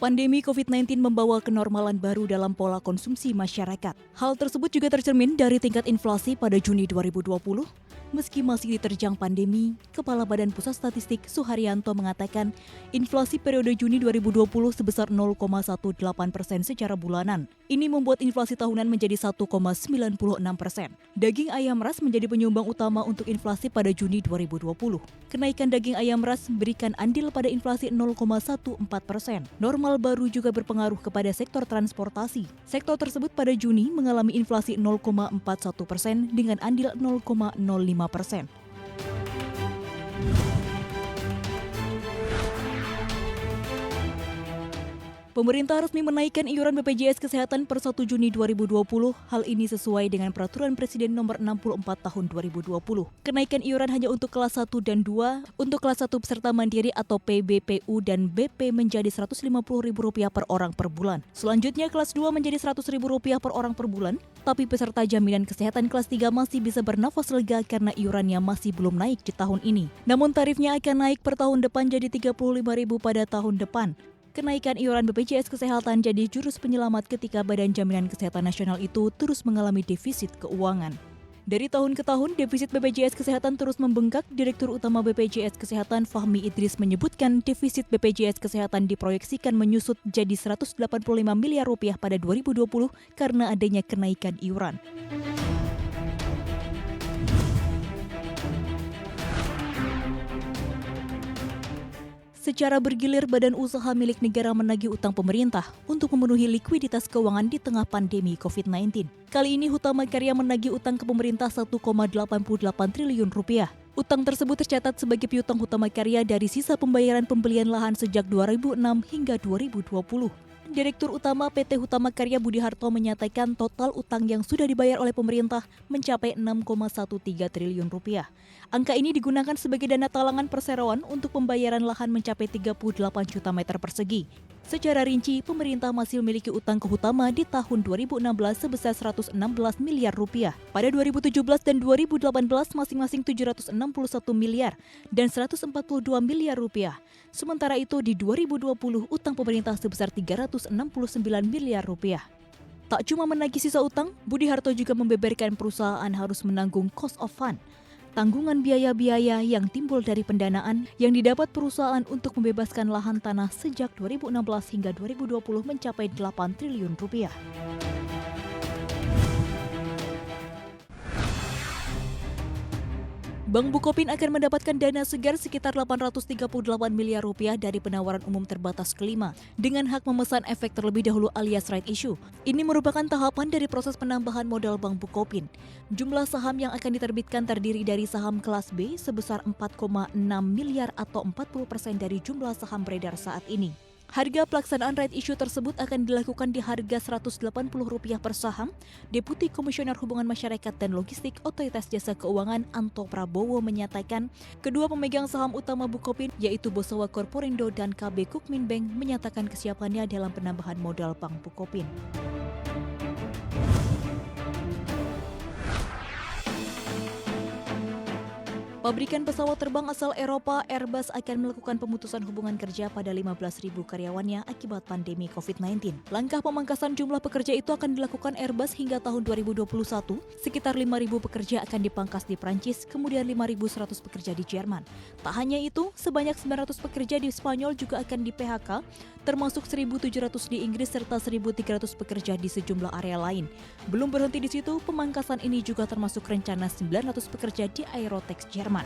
Pandemi COVID-19 membawa kenormalan baru dalam pola konsumsi masyarakat. Hal tersebut juga tercermin dari tingkat inflasi pada Juni 2020. Meski masih diterjang pandemi, Kepala Badan Pusat Statistik Suharyanto mengatakan inflasi periode Juni 2020 sebesar 0,18% secara bulanan. Ini membuat inflasi tahunan menjadi 1,96%. Daging ayam ras menjadi penyumbang utama untuk inflasi pada Juni 2020. Kenaikan daging ayam ras memberikan andil pada inflasi 0,14%. Normal baru juga berpengaruh kepada sektor transportasi. Sektor tersebut pada Juni mengalami inflasi 0,41% dengan andil 0,05%. Pemerintah resmi menaikkan iuran BPJS Kesehatan per 1 Juni 2020. Hal ini sesuai dengan Peraturan Presiden Nomor 64 Tahun 2020. Kenaikan iuran hanya untuk kelas 1 dan 2, untuk kelas 1 peserta mandiri atau PBPU dan BP menjadi Rp150.000 per orang per bulan. Selanjutnya kelas 2 menjadi Rp100.000 per orang per bulan, tapi peserta jaminan kesehatan kelas 3 masih bisa bernafas lega karena iurannya masih belum naik di tahun ini. Namun tarifnya akan naik per tahun depan jadi Rp35.000 pada tahun depan. Kenaikan iuran BPJS Kesehatan jadi jurus penyelamat ketika Badan Jaminan Kesehatan Nasional itu terus mengalami defisit keuangan. Dari tahun ke tahun, defisit BPJS Kesehatan terus membengkak. Direktur Utama BPJS Kesehatan Fahmi Idris menyebutkan defisit BPJS Kesehatan diproyeksikan menyusut jadi Rp185 miliar pada 2020 karena adanya kenaikan iuran. Secara bergilir, badan usaha milik negara menagih utang pemerintah untuk memenuhi likuiditas keuangan di tengah pandemi COVID-19. Kali ini Hutama Karya menagih utang ke pemerintah Rp1,88 triliun. Utang tersebut tercatat sebagai piutang Hutama Karya dari sisa pembayaran pembelian lahan sejak 2006 hingga 2020. Direktur Utama PT Hutama Karya Budi Harto menyatakan total utang yang sudah dibayar oleh pemerintah mencapai Rp6,13 triliun. Angka ini digunakan sebagai dana talangan perseroan untuk pembayaran lahan mencapai 38 juta meter persegi. Secara rinci, pemerintah masih memiliki utang ke Hutama di tahun 2016 sebesar Rp116 miliar. Pada 2017 dan 2018 masing-masing Rp761 miliar dan Rp142 miliar. Sementara itu di 2020 utang pemerintah sebesar Rp369 miliar. Tak cuma menagih sisa utang, Budi Harto juga membeberkan perusahaan harus menanggung cost of fund, tanggungan biaya-biaya yang timbul dari pendanaan yang didapat perusahaan untuk membebaskan lahan tanah sejak 2016 hingga 2020 mencapai Rp8 triliun. Bank Bukopin akan mendapatkan dana segar sekitar Rp838 miliar dari penawaran umum terbatas kelima dengan hak memesan efek terlebih dahulu alias right issue. Ini merupakan tahapan dari proses penambahan modal Bank Bukopin. Jumlah saham yang akan diterbitkan terdiri dari saham kelas B sebesar Rp4,6 miliar atau 40% dari jumlah saham beredar saat ini. Harga pelaksanaan right issue tersebut akan dilakukan di harga Rp180 per saham. Deputi Komisioner Hubungan Masyarakat dan Logistik Otoritas Jasa Keuangan Anto Prabowo menyatakan kedua pemegang saham utama Bukopin yaitu Bosawa Corporindo dan KB Kukmin Bank menyatakan kesiapannya dalam penambahan modal Bank Bukopin. Pabrikan pesawat terbang asal Eropa, Airbus akan melakukan pemutusan hubungan kerja pada 15.000 karyawannya akibat pandemi COVID-19. Langkah pemangkasan jumlah pekerja itu akan dilakukan Airbus hingga tahun 2021. Sekitar 5.000 pekerja akan dipangkas di Prancis, kemudian 5.100 pekerja di Jerman. Tak hanya itu, sebanyak 900 pekerja di Spanyol juga akan di-PHK, termasuk 1.700 di Inggris serta 1.300 pekerja di sejumlah area lain. Belum berhenti di situ, pemangkasan ini juga termasuk rencana 900 pekerja di Aerotex Jerman.